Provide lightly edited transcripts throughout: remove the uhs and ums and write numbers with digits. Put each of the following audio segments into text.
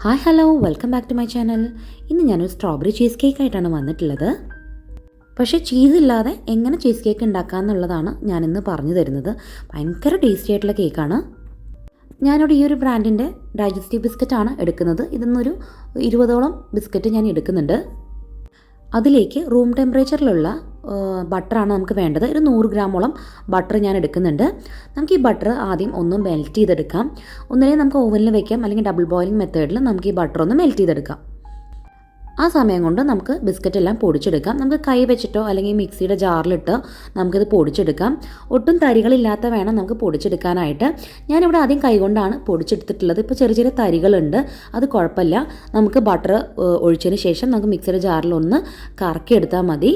Hi hello welcome back to my channel. ഇന്ന് ഞാനൊരു strawberry cheese cake ആയിട്ടാണ് വന്നിട്ടുള്ളത്. പക്ഷേ ചീസ് ഇല്ലാതെ എങ്ങനെ ചീസ് കേക്ക് ഉണ്ടാക്കുക എന്നുള്ളതാണ് ഞാനിന്ന് പറഞ്ഞു തരുന്നത്. ഭയങ്കര ടേസ്റ്റി ആയിട്ടുള്ള കേക്കാണ്. ഞാനിവിടെ ഈ ഒരു ബ്രാൻഡിൻ്റെ ഡൈജസ്റ്റീവ് ബിസ്ക്കറ്റാണ് എടുക്കുന്നത്. ഇതിന്നൊരു 20ഓളം ബിസ്ക്കറ്റ് ഞാൻ എടുക്കുന്നുണ്ട്. അതിലേക്ക് റൂം ടെമ്പറേച്ചറിലുള്ള ബട്ടറാണ് നമുക്ക് വേണ്ടത്. ഒരു 100 ഗ്രാമോളം ബട്ടർ ഞാൻ എടുക്കുന്നുണ്ട്. നമുക്ക് ഈ ബട്ടർ ആദ്യം ഒന്ന് മെൽറ്റ് ചെയ്തെടുക്കാം. ഒന്നില്ലെങ്കിൽ നമുക്ക് ഓവനിൽ വെക്കാം, അല്ലെങ്കിൽ ഡബിൾ ബോയിലിംഗ് മെത്തേഡിൽ നമുക്ക് ഈ ബട്ടർ ഒന്ന് മെൽറ്റ് ചെയ്തെടുക്കാം. ആ സമയം കൊണ്ട് നമുക്ക് ബിസ്ക്കറ്റ് എല്ലാം പൊടിച്ചെടുക്കാം. നമുക്ക് കൈ വെച്ചിട്ടോ അല്ലെങ്കിൽ മിക്സിയുടെ ജാറിലിട്ടോ നമുക്കിത് പൊടിച്ചെടുക്കാം. ഒട്ടും തരികളില്ലാത്ത വേണം നമുക്ക് പൊടിച്ചെടുക്കാനായിട്ട്. ഞാനിവിടെ ആദ്യം കൈ കൊണ്ടാണ് പൊടിച്ചെടുത്തിട്ടുള്ളത്. ഇപ്പോൾ ചെറിയ ചെറിയ തരികളുണ്ട്, അത് കുഴപ്പമില്ല. നമുക്ക് ബട്ടർ ഒഴിച്ചതിന് ശേഷം നമുക്ക് മിക്സിയുടെ ജാറിലൊന്ന് കറക്കിയെടുത്താൽ മതി.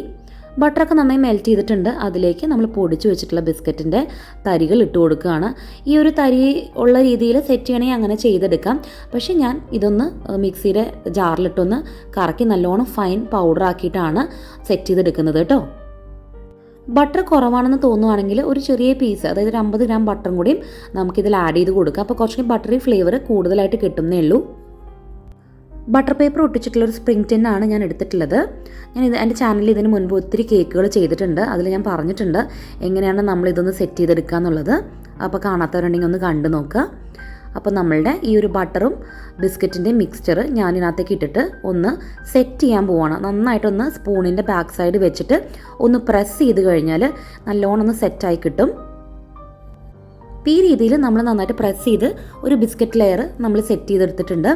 ബട്ടറൊക്കെ നന്നായി മെൽറ്റ് ചെയ്തിട്ടുണ്ട്. അതിലേക്ക് നമ്മൾ പൊടിച്ച് വെച്ചിട്ടുള്ള ബിസ്ക്കറ്റിൻ്റെ തരികൾ ഇട്ട് കൊടുക്കുകയാണ്. ഈ ഒരു തരി ഉള്ള രീതിയിൽ സെറ്റ് ചെയ്യണമെങ്കിൽ അങ്ങനെ ചെയ്തെടുക്കാം. പക്ഷേ ഞാൻ ഇതൊന്ന് മിക്സിയുടെ ജാറിലിട്ടൊന്ന് കറക്കി നല്ലോണം ഫൈൻ പൗഡർ ആക്കിയിട്ടാണ് സെറ്റ് ചെയ്തെടുക്കുന്നത് കേട്ടോ. ബട്ടർ കുറവാണെന്ന് തോന്നുവാണെങ്കിൽ ഒരു ചെറിയ പീസ്, അതായത് ഒരു 50 ഗ്രാം ബട്ടറും കൂടിയും നമുക്കിതിൽ ആഡ് ചെയ്ത് കൊടുക്കാം. അപ്പോൾ കുറച്ചുകൂടി ബട്ടറി ഫ്ലേവർ കൂടുതലായിട്ട് കിട്ടുന്നേ ഉള്ളൂ. ബട്ടർ പേപ്പർ ഒട്ടിച്ചിട്ടുള്ളൊരു സ്പ്രിംഗ് ടിന്നാണ് ഞാൻ എടുത്തിട്ടുള്ളത്. എൻ്റെ ചാനലിൽ ഇതിന് മുൻപ് ഒത്തിരി കേക്കുകൾ ചെയ്തിട്ടുണ്ട്. അതിൽ ഞാൻ പറഞ്ഞിട്ടുണ്ട് എങ്ങനെയാണ് നമ്മളിതൊന്ന് സെറ്റ് ചെയ്തെടുക്കുക എന്നുള്ളത്. അപ്പോൾ കാണാത്തവരുണ്ടെങ്കിൽ ഒന്ന് കണ്ടു നോക്കുക. അപ്പോൾ നമ്മളുടെ ഈ ഒരു ബട്ടറും ബിസ്ക്കറ്റിൻ്റെ മിക്സ്ചർ ഞാൻ ഇതിനകത്തേക്ക് ഇട്ടിട്ട് ഒന്ന് സെറ്റ് ചെയ്യാൻ പോവുകയാണ്. നന്നായിട്ടൊന്ന് സ്പൂണിൻ്റെ ബാക്ക് സൈഡ് വെച്ചിട്ട് ഒന്ന് പ്രസ് ചെയ്ത് കഴിഞ്ഞാൽ നല്ലോണം ഒന്ന് സെറ്റായി കിട്ടും. ഈ രീതിയിൽ നമ്മൾ നന്നായിട്ട് പ്രസ് ചെയ്ത് ഒരു ബിസ്ക്കറ്റ് ലെയർ നമ്മൾ സെറ്റ് ചെയ്തെടുത്തിട്ടുണ്ട്.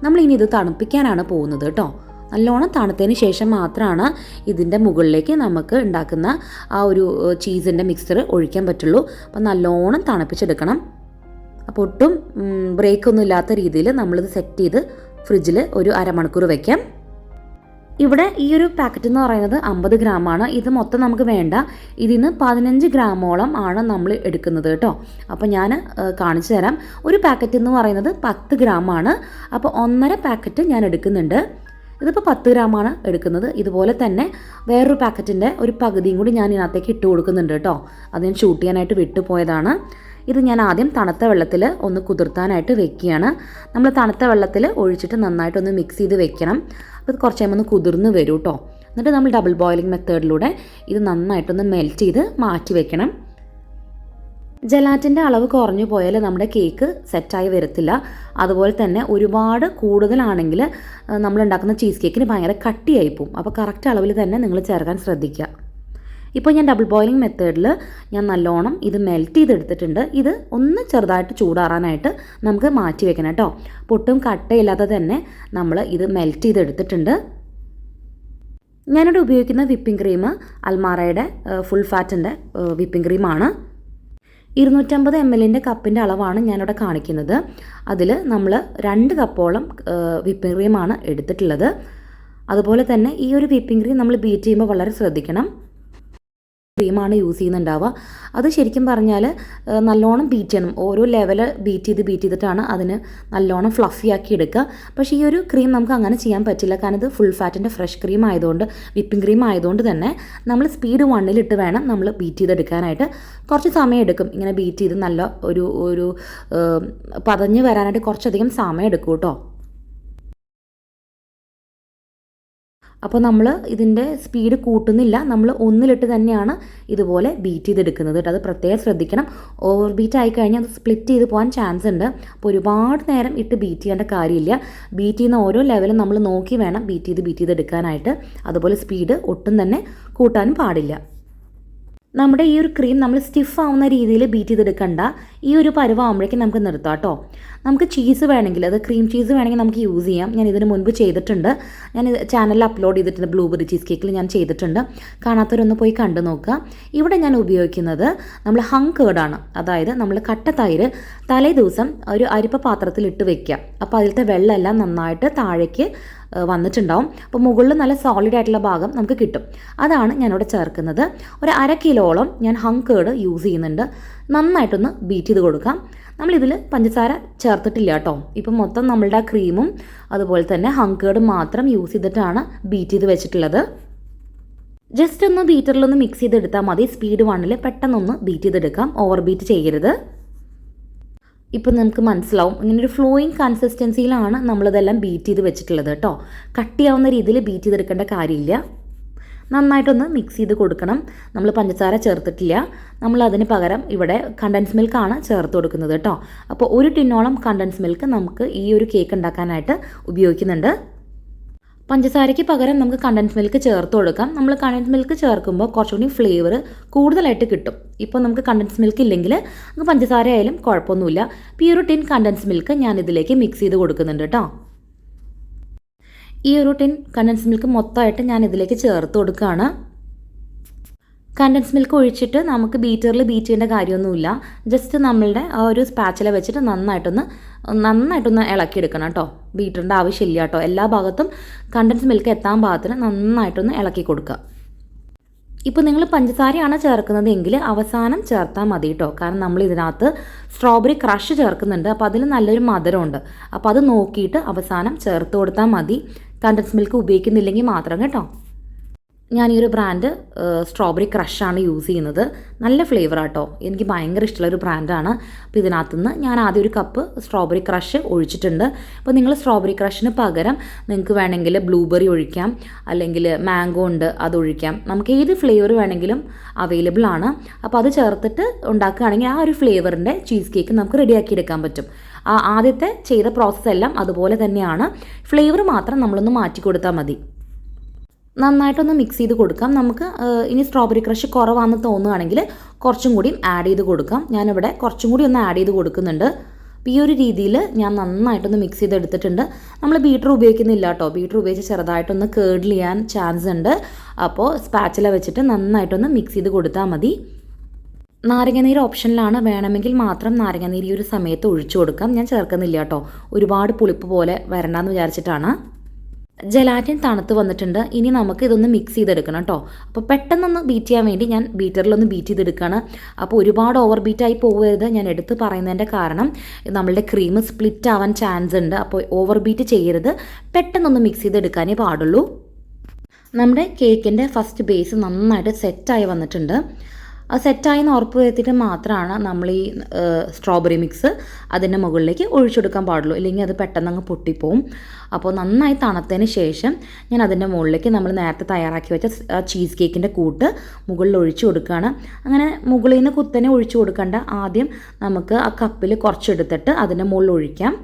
നമ്മളിനി ഇത് തണുപ്പിക്കാനാണ് പോകുന്നത് കേട്ടോ. നല്ലോണം തണുത്തതിന് ശേഷം മാത്രമാണ് ഇതിൻ്റെ മുകളിലേക്ക് നമുക്ക് ഉണ്ടാക്കുന്ന ആ ഒരു ചീസിൻ്റെ മിക്സ്ചർ ഒഴിക്കാൻ പറ്റുള്ളൂ. അപ്പോൾ നല്ലോണം തണുപ്പിച്ചെടുക്കണം. അപ്പോൾ ഒട്ടും ബ്രേക്കൊന്നും ഇല്ലാത്ത രീതിയിൽ നമ്മളിത് സെറ്റ് ചെയ്ത് ഫ്രിഡ്ജിൽ ഒരു അരമണിക്കൂർ വയ്ക്കാം. ഇവിടെ ഈ ഒരു പാക്കറ്റ് എന്ന് പറയുന്നത് 50 ഗ്രാമാണ്. ഇത് മൊത്തം നമുക്ക് വേണ്ട. ഇതിന് 15 ഗ്രാമോളം ആണ് നമ്മൾ എടുക്കുന്നത് കേട്ടോ. അപ്പോൾ ഞാൻ കാണിച്ചു തരാം. ഒരു പാക്കറ്റ് എന്ന് പറയുന്നത് 10 ഗ്രാമാണ്. അപ്പോൾ 1.5 പാക്കറ്റ് ഞാൻ എടുക്കുന്നുണ്ട്. ഇതിപ്പോൾ 10 ഗ്രാമാണ് എടുക്കുന്നത്. ഇതുപോലെ തന്നെ വേറൊരു പാക്കറ്റിൻ്റെ ഒരു പകുതിയും കൂടി ഞാൻ ഇതിനകത്തേക്ക് ഇട്ട് കൊടുക്കുന്നുണ്ട് കേട്ടോ. അത് ഞാൻ ഷൂട്ട് ചെയ്യാനായിട്ട് വിട്ടുപോയതാണ്. ഇത് ഞാൻ ആദ്യം തണുത്ത വെള്ളത്തിൽ ഒന്ന് കുതിർത്താനായിട്ട് വെക്കുകയാണ്. നമ്മൾ തണുത്ത വെള്ളത്തിൽ ഒഴിച്ചിട്ട് നന്നായിട്ടൊന്ന് മിക്സ് ചെയ്ത് വെക്കണം. അപ്പോൾ ഇത് കുറച്ച് കഴിയുമ്പോൾ ഒന്ന് കുതിർന്ന് വരും കേട്ടോ. എന്നിട്ട് നമ്മൾ ഡബിൾ ബോയിലിംഗ് മെത്തേഡിലൂടെ ഇത് നന്നായിട്ടൊന്ന് മെൽറ്റ് ചെയ്ത് മാറ്റി വെക്കണം. ജലാറ്റിൻ്റെ അളവ് കുറഞ്ഞു പോയാൽ നമ്മുടെ കേക്ക് സെറ്റായി വരത്തില്ല. അതുപോലെ തന്നെ ഒരുപാട് കൂടുതലാണെങ്കിൽ നമ്മൾ ഉണ്ടാക്കുന്ന ചീസ് കേക്കിന് ഭയങ്കര കട്ടിയായി പോകും. അപ്പോൾ കറക്റ്റ് അളവിൽ തന്നെ നിങ്ങൾ ചേർക്കാൻ ശ്രദ്ധിക്കുക. ഇപ്പോൾ ഞാൻ ഡബിൾ ബോയിലിംഗ് മെത്തേഡിൽ ഞാൻ നല്ലോണം ഇത് മെൽറ്റ് ചെയ്തെടുത്തിട്ടുണ്ട്. ഇത് ഒന്ന് ചെറുതായിട്ട് ചൂടാറാനായിട്ട് നമുക്ക് മാറ്റി വെക്കണം കേട്ടോ. പൊട്ടും കട്ടയില്ലാതെ തന്നെ നമ്മൾ ഇത് മെൽറ്റ് ചെയ്തെടുത്തിട്ടുണ്ട്. ഞാനിവിടെ ഉപയോഗിക്കുന്ന വിപ്പിംഗ് ക്രീം അൽമാറയുടെ ഫുൾ ഫാറ്റിൻ്റെ വിപ്പിംഗ് ക്രീമാണ്. 250 ml കപ്പിൻ്റെ അളവാണ് ഞാനിവിടെ കാണിക്കുന്നത്. അതിൽ നമ്മൾ 2 കപ്പോളം വിപ്പിംഗ് ക്രീമാണ് എടുത്തിട്ടുള്ളത്. അതുപോലെ തന്നെ ഈ ഒരു വിപ്പിംഗ് ക്രീം നമ്മൾ ബീറ്റ് ചെയ്യുമ്പോൾ വളരെ ശ്രദ്ധിക്കണം. ക്രീമാണ് യൂസ് ചെയ്യുന്നുണ്ടാവുക. അത് ശരിക്കും പറഞ്ഞാൽ നല്ലോണം ബീറ്റ് ചെയ്യണം. ഓരോ ലെവൽ ബീറ്റ് ചെയ്തിട്ടാണ് അതിന് നല്ലോണം ഫ്ലഫി ആക്കി എടുക്കുക. പക്ഷേ ഈ ഒരു ക്രീം നമുക്ക് അങ്ങനെ ചെയ്യാൻ പറ്റില്ല. കാരണം ഇത് ഫുൾ ഫാറ്റിൻ്റെ ഫ്രഷ് ക്രീം ആയതുകൊണ്ട്, വിപ്പിംഗ് ക്രീം ആയതുകൊണ്ട് തന്നെ നമ്മൾ സ്പീഡ് 1-ലിട്ട് വേണം നമ്മൾ ബീറ്റ് ചെയ്തെടുക്കാനായിട്ട്. കുറച്ച് സമയം എടുക്കും. ഇങ്ങനെ ബീറ്റ് ചെയ്ത് നല്ല ഒരു പതഞ്ഞ് വരാനായിട്ട് കുറച്ചധികം സമയം എടുക്കും കേട്ടോ. അപ്പോൾ നമ്മൾ ഇതിൻ്റെ സ്പീഡ് കൂട്ടുന്നില്ല. നമ്മൾ 1-ലിട്ട് തന്നെയാണ് ഇതുപോലെ ബീറ്റ് ചെയ്തെടുക്കുന്നത് കേട്ടോ. അത് പ്രത്യേകം ശ്രദ്ധിക്കണം. ഓവർ ബീറ്റ് ആയി കഴിഞ്ഞാൽ അത് സ്പ്ലിറ്റ് ചെയ്ത് പോകാൻ ചാൻസ് ഉണ്ട്. അപ്പോൾ ഒരുപാട് നേരം ഇട്ട് ബീറ്റ് ചെയ്യേണ്ട കാര്യമില്ല. ബീറ്റ് ചെയ്യുന്ന ഓരോ ലെവലും നമ്മൾ നോക്കി വേണം ബീറ്റ് ചെയ്തെടുക്കാനായിട്ട്. അതുപോലെ സ്പീഡ് ഒട്ടും തന്നെ കൂട്ടാനും പാടില്ല. നമ്മുടെ ഈ ഒരു ക്രീം നമ്മൾ സ്റ്റിഫ് ആവുന്ന രീതിയിൽ ബീറ്റ് ചെയ്തെടുക്കണ്ട. ഈ ഒരു പരുവാകുമ്പോഴേക്കും നമുക്ക് നിർത്താം കേട്ടോ. നമുക്ക് ചീസ് വേണമെങ്കിൽ, അത് ക്രീം ചീസ് വേണമെങ്കിൽ നമുക്ക് യൂസ് ചെയ്യാം. ഞാൻ ഇതിന് മുൻപ് ചെയ്തിട്ടുണ്ട്. ഞാൻ ചാനലിൽ അപ്ലോഡ് ചെയ്തിട്ടുണ്ട്. ബ്ലൂബെറി ചീസ് കേക്കിൽ ഞാൻ ചെയ്തിട്ടുണ്ട്. കാണാത്തവരൊന്ന് പോയി കണ്ടു നോക്കുക. ഇവിടെ ഞാൻ ഉപയോഗിക്കുന്നത് നമ്മൾ ഹങ് കേർഡാണ്. അതായത് നമ്മൾ കട്ട തൈര് തലേ ദിവസം ഒരു അരിപ്പ പാത്രത്തിൽ ഇട്ട് വെക്കുക. അപ്പോൾ അതിലത്തെ വെള്ളമെല്ലാം നന്നായിട്ട് താഴേക്ക് വന്നിട്ടുണ്ടാവും. അപ്പോൾ മുകളിൽ നല്ല സോളിഡ് ആയിട്ടുള്ള ഭാഗം നമുക്ക് കിട്ടും. അതാണ് ഞാനിവിടെ ചേർക്കുന്നത്. ഒരു 1/2 കിലോളം ഞാൻ ഹങ് കേർഡ് യൂസ് ചെയ്യുന്നുണ്ട്. നന്നായിട്ടൊന്ന് ബീറ്റ് ചെയ്ത് കൊടുക്കാം. നമ്മളിതിൽ പഞ്ചസാര ചേർത്തിട്ടില്ല കേട്ടോ. ഇപ്പം മൊത്തം നമ്മളുടെ ക്രീമും അതുപോലെ തന്നെ ഹങ് കേർഡും മാത്രം യൂസ് ചെയ്തിട്ടാണ് ബീറ്റ് ചെയ്ത് വെച്ചിട്ടുള്ളത്. ജസ്റ്റ് ഒന്ന് ബീറ്ററിലൊന്ന് മിക്സ് ചെയ്തെടുത്താൽ മതി. സ്പീഡ് 1-ൽ പെട്ടെന്നൊന്ന് ബീറ്റ് ചെയ്തെടുക്കാം. ഓവർ ബീറ്റ് ചെയ്യരുത്. ഇപ്പം നമുക്ക് മനസ്സിലാവും ഇങ്ങനൊരു ഫ്ലോയിങ് കൺസിസ്റ്റൻസിയിലാണ് നമ്മളിതെല്ലാം ബീറ്റ് ചെയ്ത് വെച്ചിട്ടുള്ളത് കേട്ടോ. കട്ടിയാവുന്ന രീതിയിൽ ബീറ്റ് ചെയ്തെടുക്കേണ്ട കാര്യമില്ല. നന്നായിട്ടൊന്ന് മിക്സ് ചെയ്ത് കൊടുക്കണം. നമ്മൾ പഞ്ചസാര ചേർത്തിട്ടില്ല, നമ്മൾ അതിന് പകരം ഇവിടെ കണ്ടൻസ് മിൽക്കാണ് ചേർത്ത് കൊടുക്കുന്നത് കേട്ടോ. അപ്പോൾ 1 ടിന്നോളം കണ്ടൻസ് മിൽക്ക് നമുക്ക് ഈ ഒരു കേക്ക് ഉണ്ടാക്കാനായിട്ട് ഉപയോഗിക്കുന്നുണ്ട്. പഞ്ചസാരയ്ക്ക് പകരം നമുക്ക് കണ്ടൻസ് മിൽക്ക് ചേർത്ത് കൊടുക്കാം. നമ്മൾ കണ്ടൻസ് മിൽക്ക് ചേർക്കുമ്പോൾ കുറച്ചുകൂടി ഫ്ലേവർ കൂടുതലായിട്ട് കിട്ടും. ഇപ്പോൾ നമുക്ക് കണ്ടൻസ് മിൽക്ക് ഇല്ലെങ്കിൽ നമുക്ക് പഞ്ചസാര ആയാലും കുഴപ്പമൊന്നുമില്ല. അപ്പോൾ ഈ ഒരു ടിൻ കണ്ടൻസ് മിൽക്ക് ഞാൻ ഇതിലേക്ക് മിക്സ് ചെയ്ത് കൊടുക്കുന്നുണ്ട് കേട്ടോ. ഈ ഒരു ടിൻ കണ്ടൻസ് മിൽക്ക് മൊത്തമായിട്ട് ഞാൻ ഇതിലേക്ക് ചേർത്ത് കൊടുക്കുകയാണ്. കണ്ടൻസ് മിൽക്ക് ഒഴിച്ചിട്ട് നമുക്ക് ബീറ്ററിൽ ബീറ്റ് ചെയ്യേണ്ട കാര്യമൊന്നുമില്ല. ജസ്റ്റ് നമ്മളുടെ ആ ഒരു സ്പാച്ചില വെച്ചിട്ട് നന്നായിട്ടൊന്ന് ഇളക്കിയെടുക്കണം കേട്ടോ. ബീറ്ററിൻ്റെ ആവശ്യമില്ല കേട്ടോ. എല്ലാ ഭാഗത്തും കണ്ടൻസ് മിൽക്ക് എത്താൻ പാകത്തിന് നന്നായിട്ടൊന്ന് ഇളക്കി കൊടുക്കുക. ഇപ്പോൾ നിങ്ങൾ പഞ്ചസാരയാണ് ചേർക്കുന്നത് എങ്കിൽ അവസാനം ചേർത്താൽ മതി കേട്ടോ. കാരണം നമ്മൾ ഇതിനകത്ത് സ്ട്രോബെറി ക്രഷ് ചേർക്കുന്നുണ്ട്. അപ്പോൾ അതിൽ നല്ലൊരു മധുരമുണ്ട്. അപ്പോൾ അത് നോക്കിയിട്ട് അവസാനം ചേർത്ത് കൊടുത്താൽ മതി. കണ്ടൻസ് മിൽക്ക് ഉപയോഗിക്കുന്നില്ലെങ്കിൽ മാത്രം കേട്ടോ. ഞാൻ ഈ ഒരു ബ്രാൻഡ് സ്ട്രോബെറി ക്രഷാണ് യൂസ് ചെയ്യുന്നത്. നല്ല ഫ്ലേവറാട്ടോ. എനിക്ക് ഭയങ്കര ഇഷ്ടമുള്ളൊരു ബ്രാൻഡാണ്. അപ്പോൾ ഇതിനകത്തുനിന്ന് ഞാൻ ആദ്യം ഒരു കപ്പ് സ്ട്രോബെറി ക്രഷ് ഒഴിച്ചിട്ടുണ്ട്. അപ്പോൾ നിങ്ങൾ സ്ട്രോബെറി ക്രഷിന് പകരം നിങ്ങൾക്ക് വേണമെങ്കിൽ ബ്ലൂബെറി ഒഴിക്കാം, അല്ലെങ്കിൽ മാംഗോ ഉണ്ട് അതൊഴിക്കാം. നമുക്ക് ഏത് ഫ്ലേവർ വേണമെങ്കിലും അവൈലബിൾ ആണ്. അപ്പോൾ അത് ചേർത്തിട്ട് ഉണ്ടാക്കുകയാണെങ്കിൽ ആ ഒരു ഫ്ലേവറിൻ്റെ ചീസ് കേക്ക് നമുക്ക് റെഡിയാക്കി എടുക്കാൻ പറ്റും. ആദ്യത്തെ ചെയ്ത പ്രോസസ്സ് എല്ലാം അതുപോലെ തന്നെയാണ്. ഫ്ലേവർ മാത്രം നമ്മളൊന്ന് മാറ്റി കൊടുത്താൽ മതി. നന്നായിട്ടൊന്ന് മിക്സ് ചെയ്ത് കൊടുക്കാം. നമുക്ക് ഇനി സ്ട്രോബെറി ക്രഷ് കുറവാണെന്ന് തോന്നുകയാണെങ്കിൽ കുറച്ചും കൂടി ആഡ് ചെയ്ത് കൊടുക്കാം. ഞാനിവിടെ കുറച്ചും കൂടി ഒന്ന് ആഡ് ചെയ്ത് കൊടുക്കുന്നുണ്ട്. അപ്പോൾ ഈ ഒരു രീതിയിൽ ഞാൻ നന്നായിട്ടൊന്ന് മിക്സ് ചെയ്തെടുത്തിട്ടുണ്ട്. നമ്മൾ ബീറ്റർ ഉപയോഗിക്കുന്നില്ല കേട്ടോ. ബീറ്റർ ഉപയോഗിച്ച് ചെറുതായിട്ടൊന്ന് കേർഡിൽ ചെയ്യാൻ ചാൻസ് ഉണ്ട്. അപ്പോൾ സ്പാച്ചില വെച്ചിട്ട് നന്നായിട്ടൊന്ന് മിക്സ് ചെയ്ത് കൊടുത്താൽ മതി. നാരങ്ങനീര് ഓപ്ഷനിലാണ്. വേണമെങ്കിൽ മാത്രം നാരങ്ങനീര് ഈ ഒരു സമയത്ത് ഒഴിച്ചു കൊടുക്കാം. ഞാൻ ചേർക്കുന്നില്ല കേട്ടോ. ഒരുപാട് പുളിപ്പ് പോലെ വരണ്ടെന്ന് വിചാരിച്ചിട്ടാണ്. ജലാറ്റിൻ തണുത്ത് വന്നിട്ടുണ്ട്. ഇനി നമുക്ക് ഇതൊന്ന് മിക്സ് ചെയ്തെടുക്കണം കേട്ടോ. അപ്പോൾ പെട്ടെന്നൊന്ന് ബീറ്റ് ചെയ്യാൻ വേണ്ടി ഞാൻ ബീറ്ററിലൊന്ന് ബീറ്റ് ചെയ്തെടുക്കുകയാണ്. അപ്പോൾ ഒരുപാട് ഓവർ ബീറ്റായി പോകരുത്. ഞാൻ എടുത്ത് പറയുന്നതിൻ്റെ കാരണം നമ്മളുടെ ക്രീം സ്പ്ലിറ്റ് ആവാൻ ചാൻസ് ഉണ്ട്. അപ്പോൾ ഓവർ ബീറ്റ് ചെയ്യരുത്. പെട്ടെന്നൊന്ന് മിക്സ് ചെയ്തെടുക്കാനേ പാടുള്ളൂ. നമ്മുടെ കേക്കിൻ്റെ ഫസ്റ്റ് ബേസ് നന്നായിട്ട് സെറ്റായി വന്നിട്ടുണ്ട്. അത് സെറ്റായിന്ന് ഉറപ്പ് വരുത്തിയിട്ട് മാത്രമാണ് നമ്മൾ ഈ സ്ട്രോബെറി മിക്സ് അതിൻ്റെ മുകളിലേക്ക് ഒഴിച്ചെടുക്കാൻ പാടുള്ളൂ. ഇല്ലെങ്കിൽ അത് പെട്ടെന്ന് അങ്ങ് പൊട്ടിപ്പോവും. അപ്പോൾ നന്നായി തണുത്തതിന് ശേഷം ഞാൻ അതിൻ്റെ മുകളിലേക്ക് നമ്മൾ നേരത്തെ തയ്യാറാക്കി വെച്ച ചീസ് കേക്കിൻ്റെ കൂട്ട് മുകളിൽ ഒഴിച്ചു കൊടുക്കുകയാണ്. അങ്ങനെ മുകളിൽ നിന്ന് കുത്തനെ ഒഴിച്ചു കൊടുക്കേണ്ട. ആദ്യം നമുക്ക് ആ കപ്പിൽ കുറച്ചെടുത്തിട്ട് അതിൻ്റെ മുകളിൽ ഒഴിക്കാം.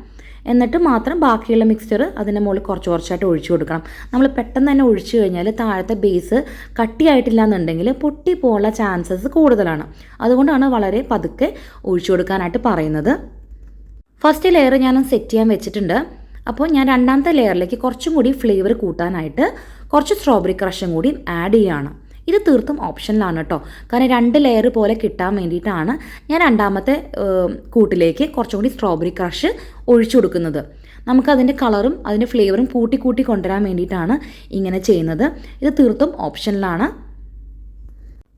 എന്നിട്ട് മാത്രം ബാക്കിയുള്ള മിക്സ്ചർ അതിൻ്റെ മുകളിൽ കുറച്ചായിട്ട് ഒഴിച്ചു കൊടുക്കണം. നമ്മൾ പെട്ടെന്ന് തന്നെ ഒഴിച്ചു കഴിഞ്ഞാൽ താഴത്തെ ബേസ് കട്ടിയായിട്ടില്ല എന്നുണ്ടെങ്കിൽ പൊട്ടിപ്പോകാനുള്ള ചാൻസസ് കൂടുതലാണ്. അതുകൊണ്ടാണ് വളരെ പതുക്കെ ഒഴിച്ചു കൊടുക്കാനായിട്ട് പറയുന്നത്. ഫസ്റ്റ് ലെയർ ഞാൻ സെറ്റ് ചെയ്യാൻ വെച്ചിട്ടുണ്ട്. അപ്പോൾ ഞാൻ രണ്ടാമത്തെ ലെയറിലേക്ക് കുറച്ചും കൂടി ഫ്ലേവർ കൂട്ടാനായിട്ട് കുറച്ച് സ്ട്രോബെറി ക്രഷും കൂടി ആഡ് ചെയ്യുകയാണ്. ഇത് തീർത്തും ഓപ്ഷനിലാണ് കേട്ടോ. കാരണം 2 ലെയർ പോലെ കിട്ടാൻ വേണ്ടിയിട്ടാണ് ഞാൻ രണ്ടാമത്തെ കൂട്ടിലേക്ക് കുറച്ചും കൂടി സ്ട്രോബെറി ക്രഷ് ഒഴിച്ചു കൊടുക്കുന്നത്. നമുക്കതിൻ്റെ കളറും അതിൻ്റെ ഫ്ലേവറും കൂട്ടി കൊണ്ടുവരാൻ വേണ്ടിയിട്ടാണ് ഇങ്ങനെ ചെയ്യുന്നത്. ഇത് തീർത്തും ഓപ്ഷനിലാണ്.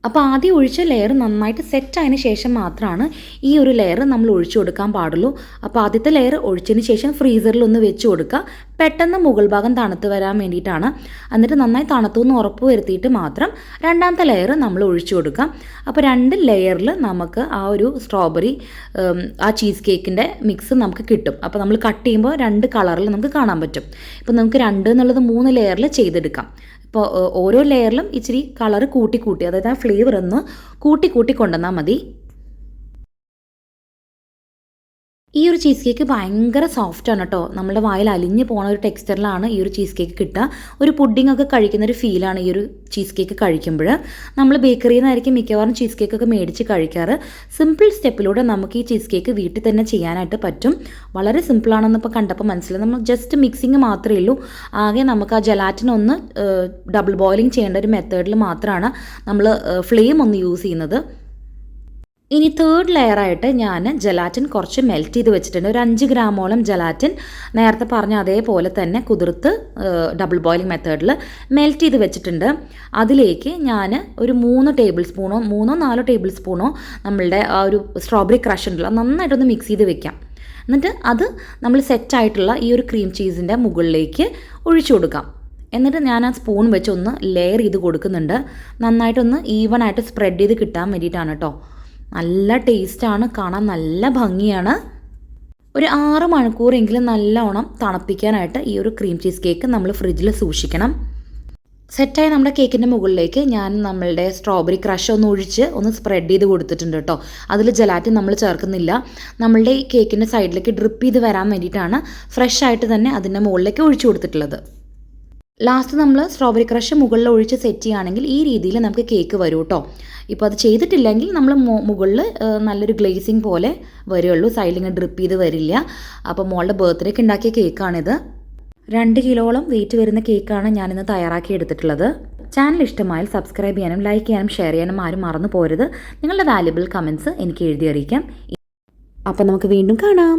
അപ്പോൾ ആദ്യം ഒഴിച്ച ലെയർ നന്നായിട്ട് സെറ്റായതിന് ശേഷം മാത്രമാണ് ഈ ഒരു ലെയർ നമ്മൾ ഒഴിച്ചു കൊടുക്കാൻ പാടുള്ളൂ. അപ്പോൾ ആദ്യത്തെ ലെയർ ഒഴിച്ചതിന് ശേഷം ഫ്രീസറിൽ ഒന്ന് വെച്ച് കൊടുക്കുക. പെട്ടെന്ന് മുകൾ ഭാഗം തണുത്ത് വരാൻ വേണ്ടിയിട്ടാണ്. എന്നിട്ട് നന്നായി തണുത്തു എന്ന് ഉറപ്പ് വരുത്തിയിട്ട് മാത്രം രണ്ടാമത്തെ ലെയർ നമ്മൾ ഒഴിച്ചു കൊടുക്കാം. അപ്പോൾ 2 ലെയറിൽ നമുക്ക് ആ ഒരു സ്ട്രോബെറി ആ ചീസ് കേക്കിൻ്റെ മിക്സ് നമുക്ക് കിട്ടും. അപ്പോൾ നമ്മൾ കട്ട് ചെയ്യുമ്പോൾ 2 കളറിൽ നമുക്ക് കാണാൻ പറ്റും. ഇപ്പോൾ നമുക്ക് 2 എന്നുള്ളത് 3 ലെയറിൽ ചെയ്തെടുക്കാം. ഇപ്പോൾ ഓരോ ലെയറിലും ഇച്ചിരി കളർ കൂട്ടി അതായത് ആ ഫ്ലേവർ ഒന്ന് കൂട്ടി കൊണ്ടുവന്നാൽ മതി. ഈ ഒരു ചീസ് കേക്ക് ഭയങ്കര സോഫ്റ്റാണ് കേട്ടോ. നമ്മുടെ വായിൽ അലിഞ്ഞ് പോണ ഒരു ടെക്സ്ചറിലാണ് ഈ ഒരു ചീസ് കേക്ക് കിട്ടുക. ഒരു പുഡിംഗ് ഒക്കെ കഴിക്കുന്ന ഒരു ഫീലാണ് ഈ ഒരു ചീസ് കേക്ക് കഴിക്കുമ്പോൾ. നമ്മൾ ബേക്കറിയിൽ നിന്നായിരിക്കും മിക്കവാറും ചീസ് കേക്കൊക്കെ മേടിച്ച് കഴിക്കാറ്. സിമ്പിൾ സ്റ്റെപ്പിലൂടെ നമുക്ക് ഈ ചീസ് കേക്ക് വീട്ടിൽ തന്നെ ചെയ്യാനായിട്ട് പറ്റും. വളരെ സിമ്പിളാണെന്ന് ഇപ്പോൾ കണ്ടപ്പോൾ മനസ്സിലായി. നമ്മൾ ജസ്റ്റ് മിക്സിങ് മാത്രമേ ഉള്ളൂ. ആകെ നമുക്ക് ആ ജലാറ്റിൻ ഒന്ന് ഡബിൾ ബോയിലിംഗ് ചെയ്യേണ്ട ഒരു മെത്തേഡിൽ മാത്രമാണ് നമ്മൾ ഫ്ലെയിം ഒന്ന് യൂസ് ചെയ്യുന്നത്. ഇനി 3rd ലെയറായിട്ട് ഞാൻ ജലാറ്റിൻ കുറച്ച് മെൽറ്റ് ചെയ്ത് വെച്ചിട്ടുണ്ട്. ഒരു 5 ഗ്രാമോളം ജലാറ്റിൻ നേരത്തെ പറഞ്ഞ അതേപോലെ തന്നെ കുതിർത്ത് ഡബിൾ ബോയിലിംഗ് മെത്തേഡിൽ മെൽറ്റ് ചെയ്ത് വെച്ചിട്ടുണ്ട്. അതിലേക്ക് ഞാൻ ഒരു 3 ടേബിൾ സ്പൂണോ 3-4 ടേബിൾ സ്പൂണോ നമ്മളുടെ ആ ഒരു സ്ട്രോബെറി ക്രഷ് ഉണ്ടല്ലോ നന്നായിട്ടൊന്ന് മിക്സ് ചെയ്ത് വെക്കാം. എന്നിട്ട് അത് നമ്മൾ സെറ്റായിട്ടുള്ള ഈ ഒരു ക്രീം ചീസിൻ്റെ മുകളിലേക്ക് ഒഴിച്ചു കൊടുക്കാം. എന്നിട്ട് ഞാൻ ആ സ്പൂൺ വെച്ച് ഒന്ന് ലെയർ ചെയ്ത് കൊടുക്കുന്നുണ്ട്. നന്നായിട്ടൊന്ന് ഈവനായിട്ട് സ്പ്രെഡ് ചെയ്ത് കിട്ടാൻ വേണ്ടിയിട്ടാണ് കേട്ടോ. നല്ല ടേസ്റ്റാണ്, കാണാൻ നല്ല ഭംഗിയാണ്. ഒരു 6 മണിക്കൂറെങ്കിലും നല്ലോണം തണുപ്പിക്കാനായിട്ട് ഈ ഒരു ക്രീം ചീസ് കേക്ക് നമ്മൾ ഫ്രിഡ്ജിൽ സൂക്ഷിക്കണം. സെറ്റായി നമ്മുടെ കേക്കിൻ്റെ മുകളിലേക്ക് ഞാൻ നമ്മളുടെ സ്ട്രോബെറി ക്രഷ് ഒന്ന് ഒഴിച്ച് ഒന്ന് സ്പ്രെഡ് ചെയ്ത് കൊടുത്തിട്ടുണ്ട് കേട്ടോ. അതിൽ ജലാറ്റിൻ നമ്മൾ ചേർക്കുന്നില്ല. നമ്മളുടെ ഈ കേക്കിൻ്റെ സൈഡിലേക്ക് ഡ്രിപ്പ് ചെയ്ത് വരാൻ വേണ്ടിയിട്ടാണ് ഫ്രഷ് ആയിട്ട് തന്നെ അതിൻ്റെ മുകളിലേക്ക് ഒഴിച്ചു കൊടുത്തിട്ടുള്ളത്. ലാസ്റ്റ് നമ്മൾ സ്ട്രോബെറി ക്രഷ് മുകളിൽ ഒഴിച്ച് സെറ്റ് ചെയ്യുകയാണെങ്കിൽ ഈ രീതിയിൽ നമുക്ക് കേക്ക് വരും കേട്ടോ. ഇപ്പോൾ അത് ചെയ്തിട്ടില്ലെങ്കിൽ നമ്മൾ മുകളിൽ നല്ലൊരു ഗ്ലേസിങ് പോലെ വരുള്ളൂ, സൈഡിൽ ഇങ്ങനെ ഡ്രിപ്പ് ചെയ്ത് വരില്ല. അപ്പോൾ മോളുടെ ബർത്ത്ഡേക്ക് ഉണ്ടാക്കിയ കേക്കാണിത്. 2 കിലോളം വെയിറ്റ് വരുന്ന കേക്കാണ് ഞാനിന്ന് തയ്യാറാക്കി എടുത്തിട്ടുള്ളത്. ചാനൽ ഇഷ്ടമായാൽ സബ്സ്ക്രൈബ് ചെയ്യാനും ലൈക്ക് ചെയ്യാനും ഷെയർ ചെയ്യാനും ആരും മറന്നു പോരുത്. നിങ്ങളുടെ വാല്യുബിൾ കമൻറ്റ്സ് എനിക്ക് എഴുതി അറിയിക്കാം. അപ്പോൾ നമുക്ക് വീണ്ടും കാണാം.